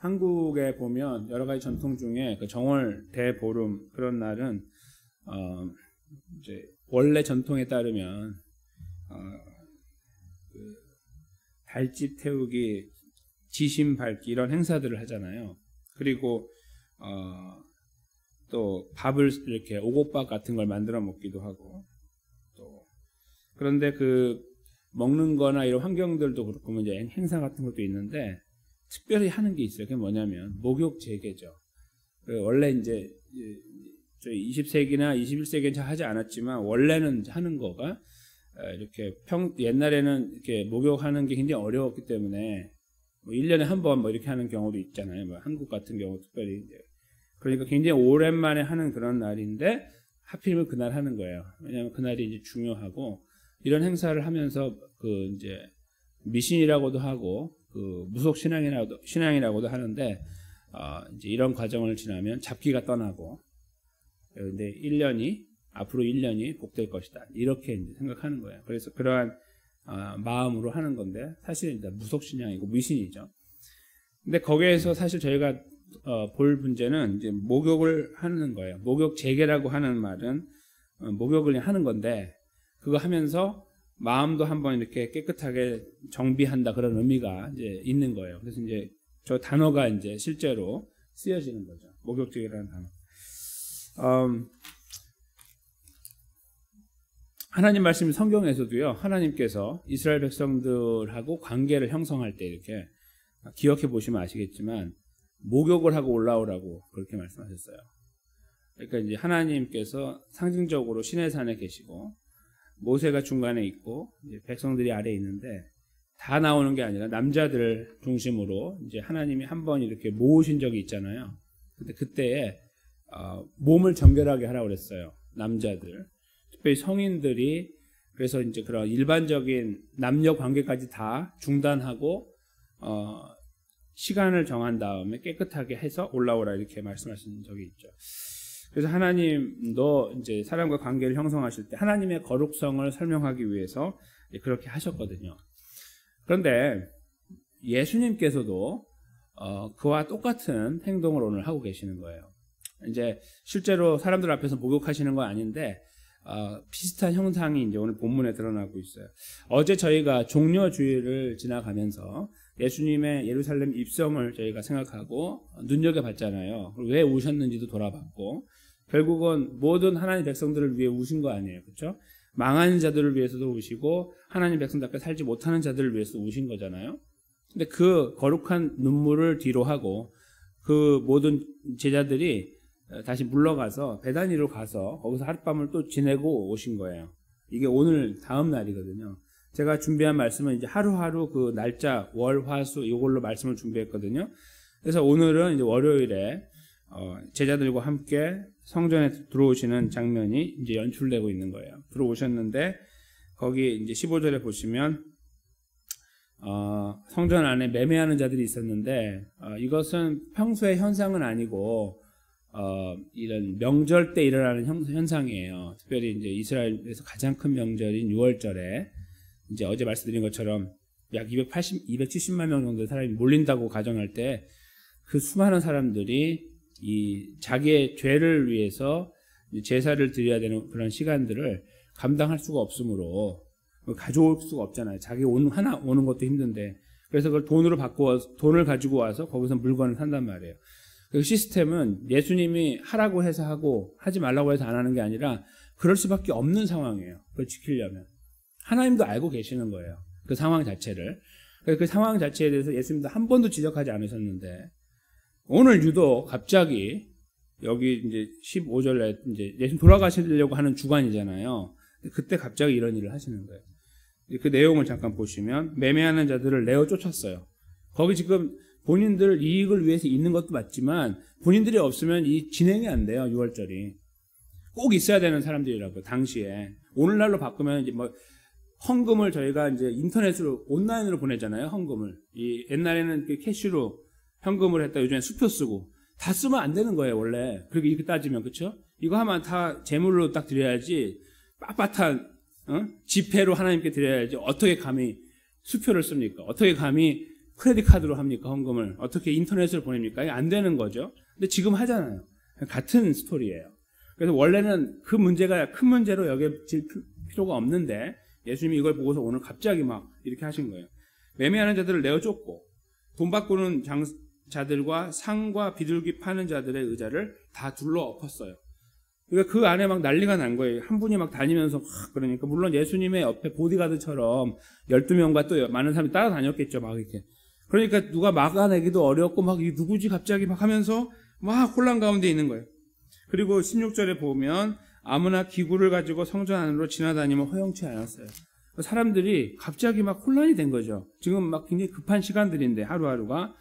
한국에 보면 여러 가지 전통 중에 그 정월 대보름 그런 날은 이제 원래 전통에 따르면 그 달집 태우기, 지심 밟기 이런 행사들을 하잖아요. 그리고 또 밥을 이렇게 오곡밥 같은 걸 만들어 먹기도 하고 또 그런데 그 먹는 거나 이런 환경들도 그렇고 이제 행사 같은 것도 있는데 특별히 하는 게 있어요. 그게 뭐냐면 목욕 재개죠. 원래 이제 저희 20세기나 21세기는 잘 하지 않았지만 원래는 하는 거가 이렇게 옛날에는 이렇게 목욕하는 게 굉장히 어려웠기 때문에 뭐 1년에 한 번 뭐 이렇게 하는 경우도 있잖아요. 뭐 한국 같은 경우 특별히 이제 그러니까 굉장히 오랜만에 하는 그런 날인데 하필이면 그날 하는 거예요. 왜냐하면 그날이 이제 중요하고 이런 행사를 하면서 그 이제 미신이라고도 하고 그 무속 신앙이라고도 하는데 이제 이런 과정을 지나면 잡기가 떠나고 근데 1년이 앞으로 1년이 복될 것이다 이렇게 이제 생각하는 거예요. 그래서 그러한 마음으로 하는 건데 사실은 이제 무속 신앙이고 미신이죠. 근데 거기에서 사실 저희가 볼 문제는 이제 목욕을 하는 거예요. 목욕 재개라고 하는 말은 목욕을 하는 건데 그거 하면서 마음도 한번 이렇게 깨끗하게 정비한다 그런 의미가 이제 있는 거예요. 그래서 이제 저 단어가 이제 실제로 쓰여지는 거죠. 목욕 재개라는 단어. 하나님 말씀 성경에서도요. 하나님께서 이스라엘 백성들하고 관계를 형성할 때 이렇게 기억해 보시면 아시겠지만 목욕을 하고 올라오라고 그렇게 말씀하셨어요. 그러니까 이제 하나님께서 상징적으로 시내산에 계시고 모세가 중간에 있고 이제 백성들이 아래에 있는데 다 나오는 게 아니라 남자들 중심으로 이제 하나님이 한번 이렇게 모으신 적이 있잖아요. 근데 그때에 몸을 정결하게 하라고 그랬어요. 남자들. 특별히 성인들이 그래서 이제 그런 일반적인 남녀 관계까지 다 중단하고 시간을 정한 다음에 깨끗하게 해서 올라오라 이렇게 말씀하신 적이 있죠. 그래서 하나님도 이제 사람과 관계를 형성하실 때 하나님의 거룩성을 설명하기 위해서 그렇게 하셨거든요. 그런데 예수님께서도 그와 똑같은 행동을 오늘 하고 계시는 거예요. 이제 실제로 사람들 앞에서 목욕하시는 건 아닌데 비슷한 형상이 이제 오늘 본문에 드러나고 있어요. 어제 저희가 종려주일을 지나가면서 예수님의 예루살렘 입성을 저희가 생각하고 눈여겨봤잖아요. 왜 우셨는지도 돌아봤고 결국은 모든 하나님 백성들을 위해 우신 거 아니에요. 그렇죠? 망하는 자들을 위해서도 우시고 하나님 백성답게 살지 못하는 자들을 위해서도 우신 거잖아요. 근데 그 거룩한 눈물을 뒤로 하고 그 모든 제자들이 다시 물러가서 베다니로 가서 거기서 하룻밤을 또 지내고 오신 거예요. 이게 오늘 다음 날이거든요. 제가 준비한 말씀은 이제 하루하루 그 날짜 월, 화, 수 이걸로 말씀을 준비했거든요. 그래서 오늘은 이제 월요일에 제자들과 함께 성전에 들어오시는 장면이 이제 연출되고 있는 거예요. 들어오셨는데 거기 이제 15절에 보시면 성전 안에 매매하는 자들이 있었는데 이것은 평소의 현상은 아니고 이런 명절 때 일어나는 현상이에요. 특별히 이제 이스라엘에서 가장 큰 명절인 6월절에 이제 어제 말씀드린 것처럼 약 270만 명 정도의 사람이 몰린다고 가정할 때 그 수많은 사람들이 이 자기의 죄를 위해서 제사를 드려야 되는 그런 시간들을 감당할 수가 없으므로 가져올 수가 없잖아요. 자기 하나 오는 것도 힘든데 그래서 그걸 돈을 가지고 와서 거기서 물건을 산단 말이에요. 그 시스템은 예수님이 하라고 해서 하고 하지 말라고 해서 안 하는 게 아니라 그럴 수밖에 없는 상황이에요. 그걸 지키려면. 하나님도 알고 계시는 거예요. 그 상황 자체를. 그 상황 자체에 대해서 예수님도 한 번도 지적하지 않으셨는데 오늘 유독 갑자기 여기 이제 15절에 이제 예수님 돌아가시려고 하는 주간이잖아요. 그때 갑자기 이런 일을 하시는 거예요. 그 내용을 잠깐 보시면 매매하는 자들을 내어 쫓았어요. 거기 지금 본인들 이익을 위해서 있는 것도 맞지만 본인들이 없으면 이 진행이 안 돼요. 6월절이. 꼭 있어야 되는 사람들이라고요. 당시에. 오늘날로 바꾸면 이제 뭐 헌금을 저희가 이제 인터넷으로 온라인으로 보내잖아요. 헌금을. 이 옛날에는 캐시로 현금을 했다. 요즘에 수표 쓰고 다 쓰면 안 되는 거예요. 원래. 그렇게 이렇게 따지면 그렇죠? 이거 하면 다 제물로 딱 드려야지. 빳빳한 지폐로 하나님께 드려야지. 어떻게 감히 수표를 씁니까? 어떻게 감히 크레딧 카드로 합니까? 헌금을 어떻게 인터넷으로 보냅니까? 안 되는 거죠. 근데 지금 하잖아요. 같은 스토리예요. 그래서 원래는 그 문제가 큰 문제로 여겨질 필요가 없는데 예수님이 이걸 보고서 오늘 갑자기 막 이렇게 하신 거예요. 매매하는 자들을 내어 쫓고 돈 바꾸는 자들과 상과 비둘기 파는 자들의 의자를 다 둘러 엎었어요. 그러니까 그 안에 막 난리가 난 거예요. 한 분이 막 다니면서 그러니까 물론 예수님의 옆에 보디가드처럼 12명과 또 많은 사람이 따라다녔겠죠. 막 이렇게. 그러니까 누가 막아내기도 어렵고 막 이 누구지 갑자기 막 하면서 막 혼란 가운데 있는 거예요. 그리고 16절에 보면 아무나 기구를 가지고 성전 안으로 지나다니면 허용치 않았어요. 사람들이 갑자기 막 혼란이 된 거죠. 지금 막 굉장히 급한 시간들인데 하루하루가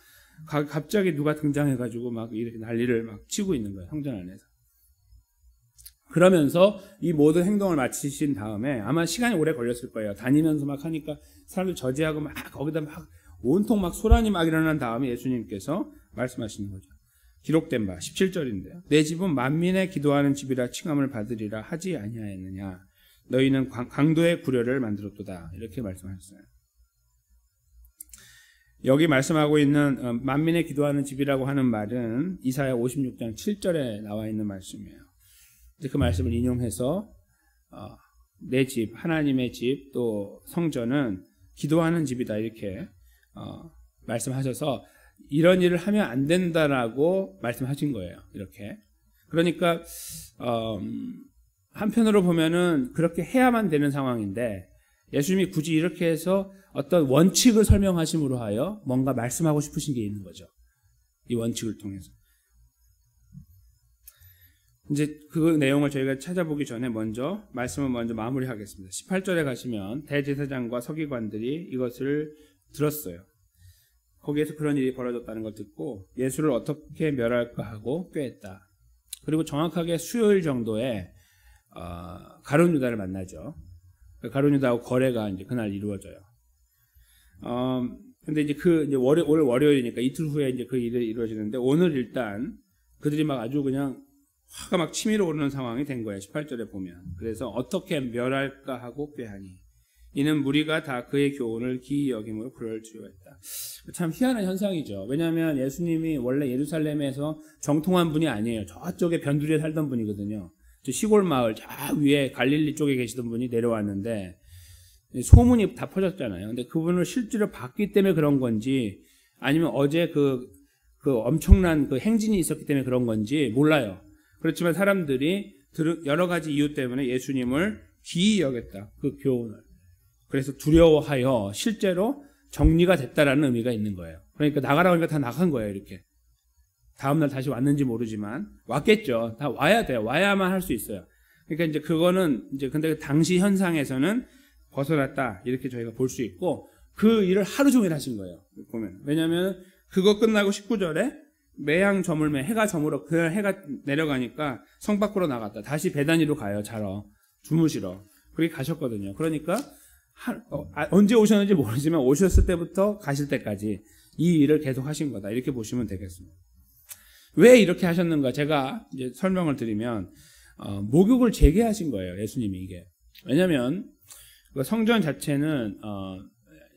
갑자기 누가 등장해가지고 막 이렇게 난리를 막 치고 있는 거예요. 성전 안에서. 그러면서 이 모든 행동을 마치신 다음에 아마 시간이 오래 걸렸을 거예요. 다니면서 막 하니까 사람들 저지하고 막 거기다 막 온통 막 소란이 막 일어난 다음에 예수님께서 말씀하시는 거죠. 기록된 바 17절인데요. 내 집은 만민의 기도하는 집이라 칭함을 받으리라 하지 아니하였느냐. 너희는 강도의 구려를 만들었도다. 이렇게 말씀하셨어요. 여기 말씀하고 있는 만민의 기도하는 집이라고 하는 말은 이사야 56장 7절에 나와 있는 말씀이에요. 그 말씀을 인용해서 내 집, 하나님의 집, 또 성전은 기도하는 집이다 이렇게 말씀하셔서 이런 일을 하면 안 된다라고 말씀하신 거예요. 이렇게. 그러니까 한편으로 보면은 그렇게 해야만 되는 상황인데 예수님이 굳이 이렇게 해서 어떤 원칙을 설명하심으로 하여 뭔가 말씀하고 싶으신 게 있는 거죠. 이 원칙을 통해서. 이제 그 내용을 저희가 찾아보기 전에 말씀을 먼저 마무리하겠습니다. 18절에 가시면 대제사장과 서기관들이 이것을 들었어요. 거기에서 그런 일이 벌어졌다는 걸 듣고 예수를 어떻게 멸할까 하고 꾀했다. 그리고 정확하게 수요일 정도에 가룟 유다를 만나죠. 가룟 유다하고 거래가 이제 그날 이루어져요. 근데 이제 오늘 월요일이니까 이틀 후에 이제 그 일이 이루어지는데 오늘 일단 그들이 막 아주 그냥 화가 막 치밀어 오르는 상황이 된 거예요. 18절에 보면. 그래서 어떻게 멸할까 하고 꾀하니 이는 무리가 다 그의 교훈을 기이 여김으로 그를 두려워했다. 참 희한한 현상이죠. 왜냐하면 예수님이 원래 예루살렘에서 정통한 분이 아니에요. 저쪽에 변두리에 살던 분이거든요. 저 시골 마을 저 위에 갈릴리 쪽에 계시던 분이 내려왔는데 소문이 다 퍼졌잖아요. 근데 그분을 실제로 봤기 때문에 그런 건지 아니면 어제 그 엄청난 그 행진이 있었기 때문에 그런 건지 몰라요. 그렇지만 사람들이 여러 가지 이유 때문에 예수님을 기이 여겼다. 그 교훈을. 그래서 두려워하여 실제로 정리가 됐다라는 의미가 있는 거예요. 그러니까 나가라고 하니까 다 나간 거예요. 이렇게. 다음날 다시 왔는지 모르지만 왔겠죠. 다 와야 돼요. 와야만 할 수 있어요. 그러니까 이제 그거는 이제 근데 당시 현상에서는 벗어났다. 이렇게 저희가 볼 수 있고 그 일을 하루 종일 하신 거예요. 보면. 왜냐하면 그거 끝나고 19절에 매양 저물매 해가 저물어 그날 해가 내려가니까 성 밖으로 나갔다. 다시 베다니로 가요. 자러 주무시러. 그렇게 가셨거든요. 그러니까 언제 오셨는지 모르지만 오셨을 때부터 가실 때까지 이 일을 계속 하신 거다. 이렇게 보시면 되겠습니다. 왜 이렇게 하셨는가? 제가 이제 설명을 드리면 목욕을 재개하신 거예요. 예수님이 이게. 왜냐하면 성전 자체는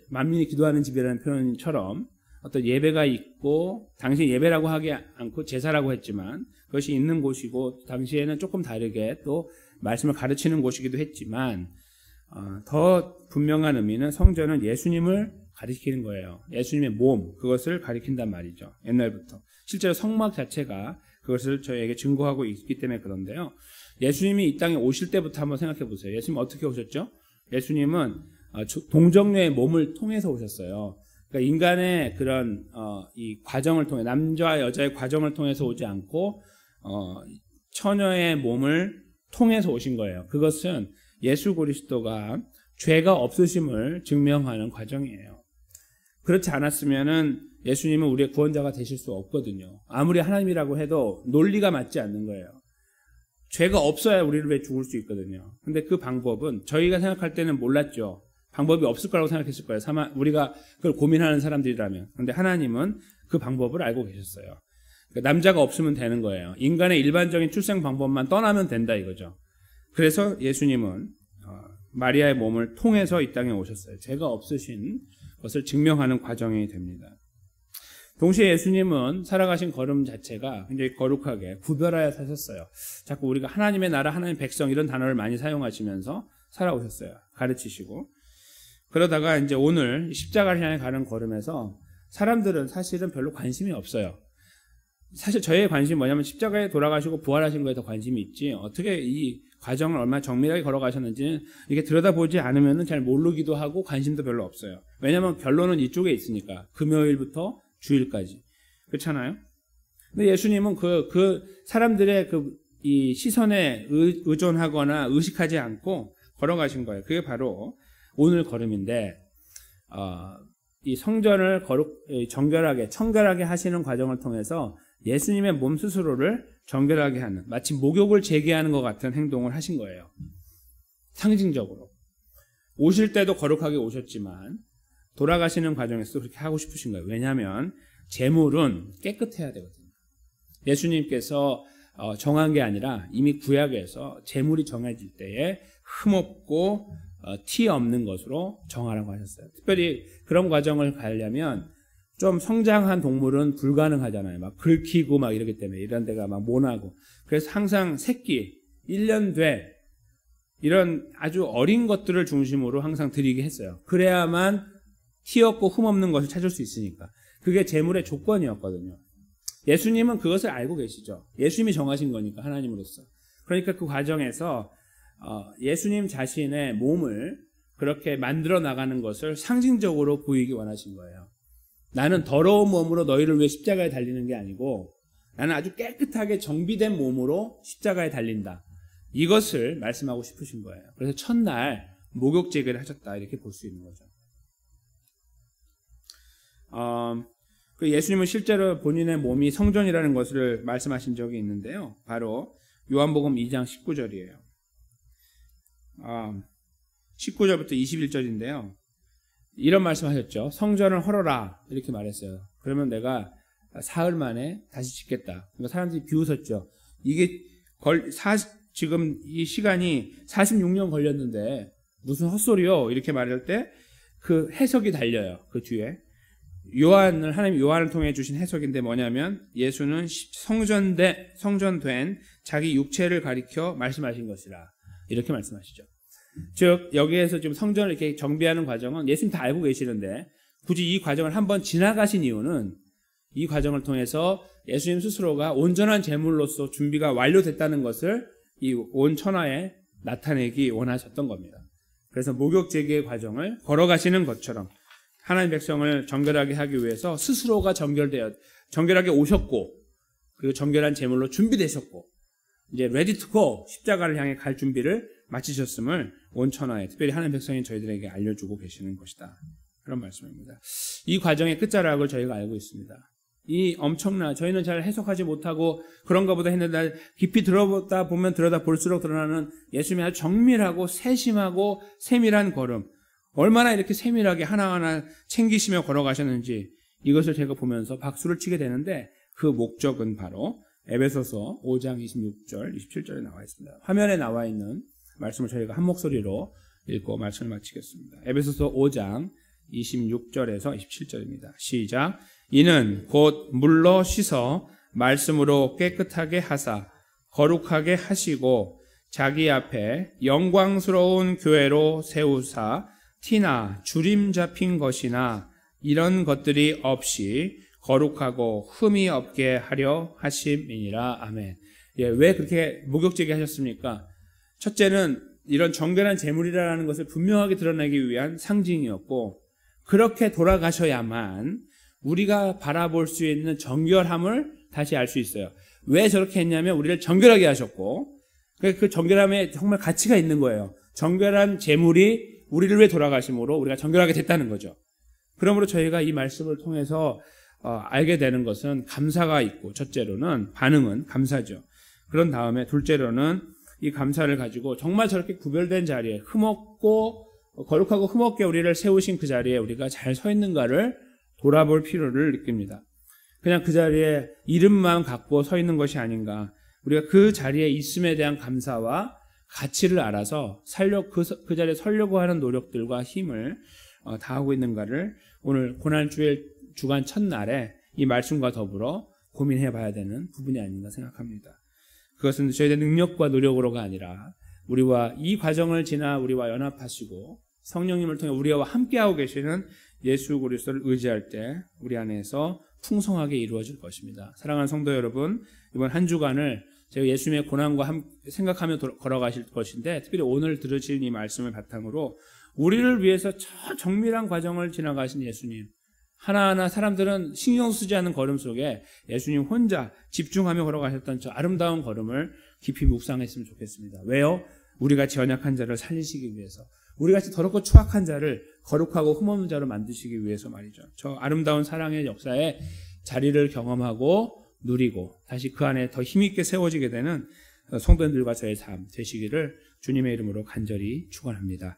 만민이 기도하는 집이라는 표현처럼 어떤 예배가 있고 당시 예배라고 하지 않고 제사라고 했지만 그것이 있는 곳이고 당시에는 조금 다르게 또 말씀을 가르치는 곳이기도 했지만 더 분명한 의미는 성전은 예수님을 가리키는 거예요. 예수님의 몸, 그것을 가리킨단 말이죠. 옛날부터. 실제로 성막 자체가 그것을 저희에게 증거하고 있기 때문에 그런데요. 예수님이 이 땅에 오실 때부터 한번 생각해 보세요. 예수님 어떻게 오셨죠? 예수님은 동정녀의 몸을 통해서 오셨어요. 그러니까 인간의 그런 이 과정을 통해 남자와 여자의 과정을 통해서 오지 않고 처녀의 몸을 통해서 오신 거예요. 그것은 예수 그리스도가 죄가 없으심을 증명하는 과정이에요. 그렇지 않았으면은 예수님은 우리의 구원자가 되실 수 없거든요. 아무리 하나님이라고 해도 논리가 맞지 않는 거예요. 죄가 없어야 우리를 왜 죽을 수 있거든요. 근데 그 방법은 저희가 생각할 때는 몰랐죠. 방법이 없을 거라고 생각했을 거예요. 우리가 그걸 고민하는 사람들이라면. 그런데 하나님은 그 방법을 알고 계셨어요. 그러니까 남자가 없으면 되는 거예요. 인간의 일반적인 출생 방법만 떠나면 된다 이거죠. 그래서 예수님은 마리아의 몸을 통해서 이 땅에 오셨어요. 죄가 없으신 것을 증명하는 과정이 됩니다. 동시에 예수님은 살아가신 걸음 자체가 굉장히 거룩하게 구별하여 사셨어요. 자꾸 우리가 하나님의 나라, 하나님의 백성 이런 단어를 많이 사용하시면서 살아오셨어요. 가르치시고. 그러다가 이제 오늘 십자가를 향해 가는 걸음에서 사람들은 사실은 별로 관심이 없어요. 사실 저의 관심이 뭐냐면 십자가에 돌아가시고 부활하신 거에 더 관심이 있지, 어떻게 이 과정을 얼마나 정밀하게 걸어가셨는지는 이게 들여다보지 않으면 잘 모르기도 하고 관심도 별로 없어요. 왜냐하면 결론은 이쪽에 있으니까. 금요일부터 주일까지. 그렇잖아요? 근데 예수님은 그 사람들의 이 시선에 의존하거나 의식하지 않고 걸어가신 거예요. 그게 바로 오늘 걸음인데, 이 성전을 정결하게, 청결하게 하시는 과정을 통해서 예수님의 몸 스스로를 정결하게 하는, 마치 목욕을 제기하는 것 같은 행동을 하신 거예요. 상징적으로. 오실 때도 거룩하게 오셨지만 돌아가시는 과정에서 그렇게 하고 싶으신 거예요. 왜냐하면 제물은 깨끗해야 되거든요. 예수님께서 정한 게 아니라 이미 구약에서 제물이 정해질 때에 흠없고 티 없는 것으로 정하라고 하셨어요. 특별히 그런 과정을 가려면 좀 성장한 동물은 불가능하잖아요. 막 긁히고 막 이러기 때문에, 이런 데가 막 모나고. 그래서 항상 새끼, 1년 돼, 이런 아주 어린 것들을 중심으로 항상 드리게 했어요. 그래야만 티 없고 흠 없는 것을 찾을 수 있으니까. 그게 제물의 조건이었거든요. 예수님은 그것을 알고 계시죠. 예수님이 정하신 거니까, 하나님으로서. 그러니까 그 과정에서 예수님 자신의 몸을 그렇게 만들어 나가는 것을 상징적으로 보이기 원하신 거예요. 나는 더러운 몸으로 너희를 위해 십자가에 달리는 게 아니고 나는 아주 깨끗하게 정비된 몸으로 십자가에 달린다. 이것을 말씀하고 싶으신 거예요. 그래서 첫날 목욕 제기를 하셨다, 이렇게 볼 수 있는 거죠. 예수님은 실제로 본인의 몸이 성전이라는 것을 말씀하신 적이 있는데요. 바로 요한복음 2장 19절이에요. 19절부터 21절인데요. 이런 말씀하셨죠. 성전을 헐어라, 이렇게 말했어요. 그러면 내가 사흘 만에 다시 짓겠다. 그러니까 사람들이 비웃었죠. 이게 지금 이 시간이 46년 걸렸는데 무슨 헛소리요? 이렇게 말할 때 그 해석이 달려요. 그 뒤에 하나님 요한을 통해 주신 해석인데 뭐냐면, 예수는 성전된 자기 육체를 가리켜 말씀하신 것이라, 이렇게 말씀하시죠. 즉 여기에서 지금 성전을 이렇게 정비하는 과정은 예수님 다 알고 계시는데 굳이 이 과정을 한번 지나가신 이유는, 이 과정을 통해서 예수님 스스로가 온전한 제물로서 준비가 완료됐다는 것을 이 온 천하에 나타내기 원하셨던 겁니다. 그래서 목욕 제기의 과정을 걸어가시는 것처럼 하나님 백성을 정결하게 하기 위해서 스스로가 정결하게 오셨고, 그리고 정결한 제물로 준비되셨고, 이제 ready to go, 십자가를 향해 갈 준비를 마치셨음을 온 천하에, 특별히 하나님 백성인 저희들에게 알려주고 계시는 것이다. 그런 말씀입니다. 이 과정의 끝자락을 저희가 알고 있습니다. 저희는 잘 해석하지 못하고 그런가 보다 했는데, 깊이 들어보다 보면 들여다 볼수록 드러나는 예수님의 아주 정밀하고 세심하고 세밀한 걸음, 얼마나 이렇게 세밀하게 하나하나 챙기시며 걸어가셨는지, 이것을 제가 보면서 박수를 치게 되는데, 그 목적은 바로 에베소서 5장 26절, 27절에 나와 있습니다. 화면에 나와 있는 말씀을 저희가 한 목소리로 읽고 말씀을 마치겠습니다. 에베소서 5장 26절에서 27절입니다. 시작. 이는 곧 물로 씻어 말씀으로 깨끗하게 하사 거룩하게 하시고 자기 앞에 영광스러운 교회로 세우사 티나 주림 잡힌 것이나 이런 것들이 없이 거룩하고 흠이 없게 하려 하심이니라. 아멘. 왜 그렇게 목욕제기 하셨습니까? 첫째는 이런 정결한 제물이라는 것을 분명하게 드러내기 위한 상징이었고, 그렇게 돌아가셔야만 우리가 바라볼 수 있는 정결함을 다시 알 수 있어요. 왜 저렇게 했냐면 우리를 정결하게 하셨고, 그 정결함에 정말 가치가 있는 거예요. 정결한 제물이 우리를 위해 돌아가심으로 우리가 정결하게 됐다는 거죠. 그러므로 저희가 이 말씀을 통해서 알게 되는 것은 감사가 있고, 첫째로는 반응은 감사죠. 그런 다음에 둘째로는 이 감사를 가지고 정말 저렇게 구별된 자리에 흠없고 거룩하고 흠없게 우리를 세우신 그 자리에 우리가 잘 서 있는가를 돌아볼 필요를 느낍니다. 그냥 그 자리에 이름만 갖고 서 있는 것이 아닌가, 우리가 그 자리에 있음에 대한 감사와 가치를 알아서 그 자리에 서려고 하는 노력들과 힘을 다 하고 있는가를 오늘 고난주일 주간 첫날에 이 말씀과 더불어 고민해 봐야 되는 부분이 아닌가 생각합니다. 그것은 저희의 능력과 노력으로가 아니라 우리와 이 과정을 지나 우리와 연합하시고 성령님을 통해 우리와 함께하고 계시는 예수 그리스도를 의지할 때 우리 안에서 풍성하게 이루어질 것입니다. 사랑하는 성도 여러분, 이번 한 주간을 제가 예수님의 고난과 생각하며 걸어가실 것인데, 특별히 오늘 들으실 이 말씀을 바탕으로 우리를 위해서 저 정밀한 과정을 지나가신 예수님, 하나하나 사람들은 신경 쓰지 않는 걸음 속에 예수님 혼자 집중하며 걸어가셨던 저 아름다운 걸음을 깊이 묵상했으면 좋겠습니다. 왜요? 우리같이 연약한 자를 살리시기 위해서, 우리같이 더럽고 추악한 자를 거룩하고 흠없는 자로 만드시기 위해서 말이죠. 저 아름다운 사랑의 역사에 자리를 경험하고 누리고 다시 그 안에 더 힘있게 세워지게 되는 성도님들과 저의 삶 되시기를 주님의 이름으로 간절히 축원합니다.